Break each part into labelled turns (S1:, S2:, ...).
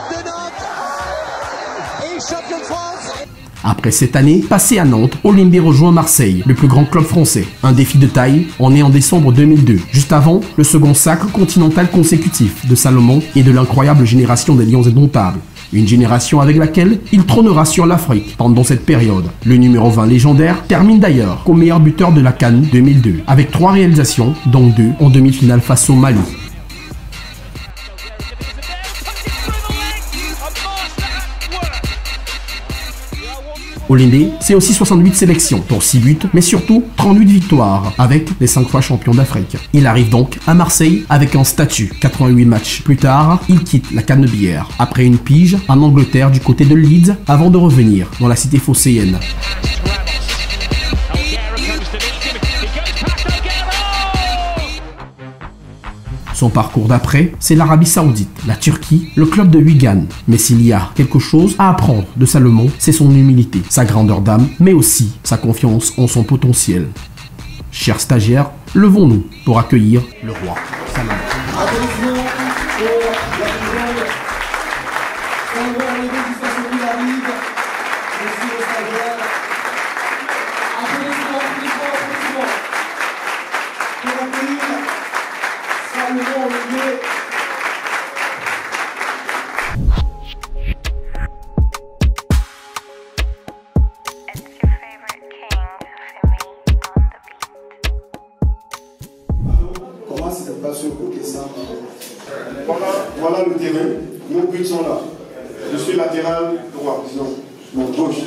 S1: de Nantes est champion de France.
S2: Après cette année, passée à Nantes, Olimbé rejoint Marseille, le plus grand club français. Un défi de taille, on est en décembre 2002. Juste avant, le second sacre continental consécutif de Salomon et de l'incroyable génération des Lions indomptables. Une génération avec laquelle il trônera sur l'Afrique pendant cette période. Le numéro 20 légendaire termine d'ailleurs comme meilleur buteur de la CAN 2002, avec 3 réalisations, dont 2 en demi-finale face au Mali. Olimbé, c'est aussi 68 sélections pour 6 buts, mais surtout 38 victoires avec les 5 fois champion d'Afrique. Il arrive donc à Marseille avec un statut. 88 matchs plus tard, il quitte la Canebière après une pige en Angleterre du côté de Leeds avant de revenir dans la cité phocéenne. Son parcours d'après, c'est l'Arabie Saoudite, la Turquie, le club de Wigan. Mais s'il y a quelque chose à apprendre de Salomon, c'est son humilité, sa grandeur d'âme, mais aussi sa confiance en son potentiel. Chers stagiaires, levons-nous pour accueillir le roi Salomon.
S3: Comment ça se passe au côté ça? Voilà le terrain, nos buts sont là. Je suis latéral droit, disons, mon gauche.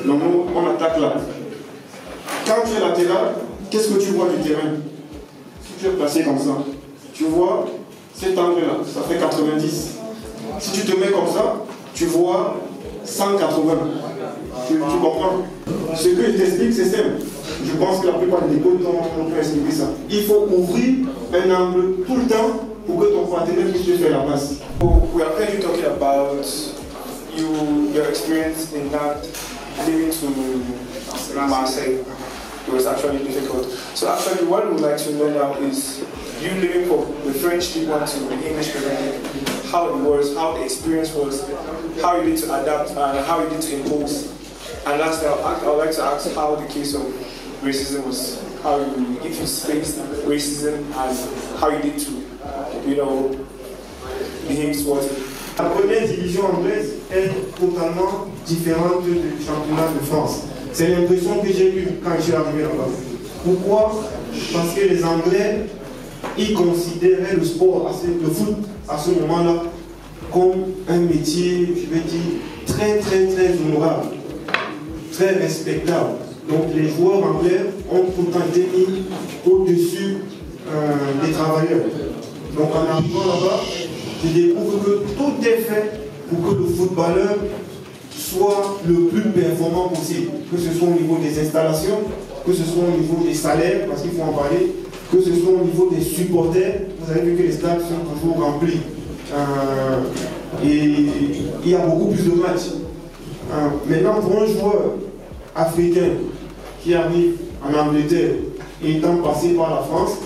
S3: Donc on attaque là. Quand tu es latéral, qu'est-ce que tu vois du terrain? Si tu es placé comme ça, tu vois cet angle-là, ça fait 90. Si tu te mets comme ça, tu vois 180. Tu comprends? Ce que je t'explique, c'est simple. Je pense que la plupart des coachs ont expliqué ça. Il faut ouvrir un angle tout le temps pour que ton partenaire puisse te faire la passe.
S4: We are currently talking about your experience in that living to Marseille. It was actually difficult. So actually what we would like to know now is you living from the French League One to the English Premier League, how it was, how the experience was, how you did to adapt and how you did to impose. And lastly, I would like to ask how the case of racism was, how you, if you faced racism and how you did to, behave towards it.
S3: La première division anglaise est totalement différente du championnat de France. C'est l'impression que j'ai eue quand je suis arrivé là-bas. Pourquoi? Parce que les Anglais, ils considéraient le sport, le foot, à ce moment-là, comme un métier, je vais dire, très honorable, très respectable. Donc les joueurs anglais ont tout le temps été mis au-dessus des travailleurs. Donc en arrivant là-bas, je découvre que tout est fait pour que le footballeur soit le plus performant possible, que ce soit au niveau des installations, que ce soit au niveau des salaires, parce qu'il faut en parler, que ce soit au niveau des supporters. Vous avez vu que les stades sont toujours remplis. Et il y a beaucoup plus de matchs. Maintenant, pour un joueur africain qui arrive en Angleterre et étant passé par la France,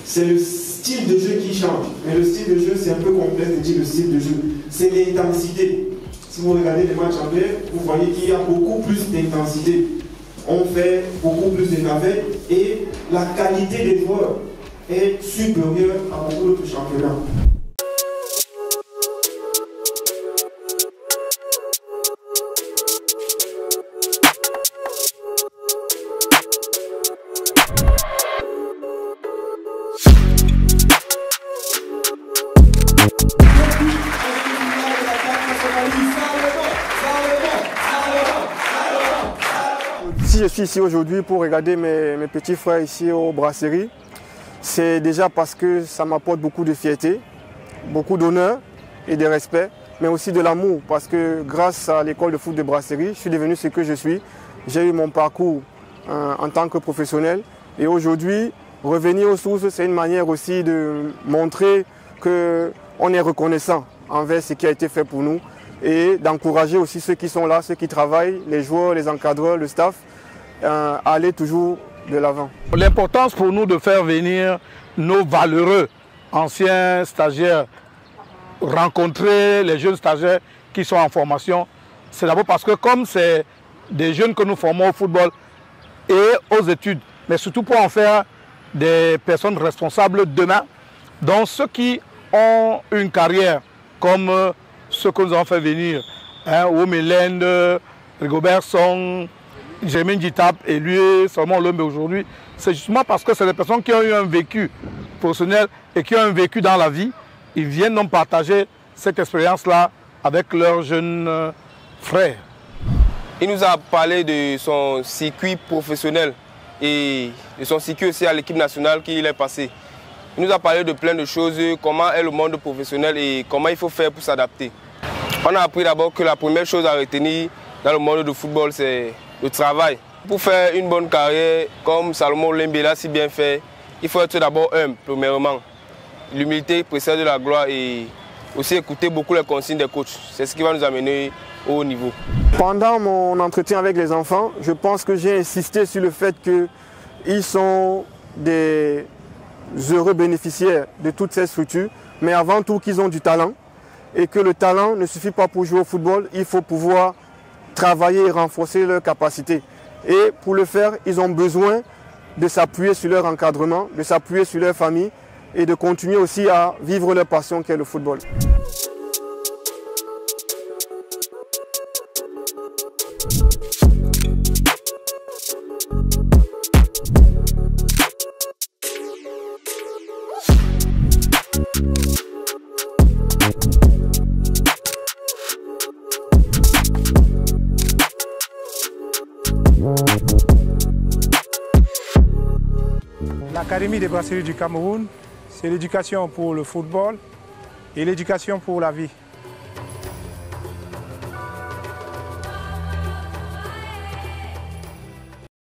S3: c'est le style de jeu qui change. Mais le style de jeu, c'est un peu complexe de dire le style de jeu. C'est l'intensité. Si vous regardez les matchs anglais, vous voyez qu'il y a beaucoup plus d'intensité. On fait beaucoup plus de navets et la qualité des joueurs est supérieure à beaucoup d'autres championnats.
S4: Si je suis ici aujourd'hui pour regarder mes petits frères ici aux brasseries, c'est déjà parce que ça m'apporte beaucoup de fierté, beaucoup d'honneur et de respect, mais aussi de l'amour, parce que grâce à l'école de foot de brasserie, je suis devenu ce que je suis. J'ai eu mon parcours en tant que professionnel et aujourd'hui, revenir aux sources, c'est une manière aussi de montrer qu'on est reconnaissant envers ce qui a été fait pour nous et d'encourager aussi ceux qui sont là, ceux qui travaillent, les joueurs, les encadreurs, le staff, à aller toujours de l'avant.
S5: L'importance pour nous de faire venir nos valeureux anciens stagiaires rencontrer les jeunes stagiaires qui sont en formation, c'est d'abord parce que comme c'est des jeunes que nous formons au football et aux études, mais surtout pour en faire des personnes responsables demain, donc ceux qui ont une carrière comme ceux que nous avons fait venir, Omelende, Rigobert Song, Jémin Djitap et lui, Salomon Olombe aujourd'hui, c'est justement parce que c'est des personnes qui ont eu un vécu professionnel et qui ont un vécu dans la vie. Ils viennent donc partager cette expérience-là avec leurs jeunes frères.
S6: Il nous a parlé de son circuit professionnel et de son circuit aussi à l'équipe nationale qu'il est passé. Il nous a parlé de plein de choses, comment est le monde professionnel et comment il faut faire pour s'adapter. On a appris d'abord que la première chose à retenir dans le monde du football, c'est le travail. Pour faire une bonne carrière, comme Salomon Olombe l'a si bien fait, il faut être d'abord humble, premièrement. L'humilité précède de la gloire et aussi écouter beaucoup les consignes des coachs. C'est ce qui va nous amener au haut niveau.
S4: Pendant mon entretien avec les enfants, je pense que j'ai insisté sur le fait qu'ils sont des heureux bénéficiaires de toutes ces structures, mais avant tout qu'ils ont du talent et que le talent ne suffit pas pour jouer au football, il faut pouvoir travailler et renforcer leurs capacités. Et pour le faire, ils ont besoin de s'appuyer sur leur encadrement, de s'appuyer sur leur famille et de continuer aussi à vivre leur passion qu'est le football.
S7: L'Académie des brasseries du Cameroun, c'est l'éducation pour le football et l'éducation pour la vie.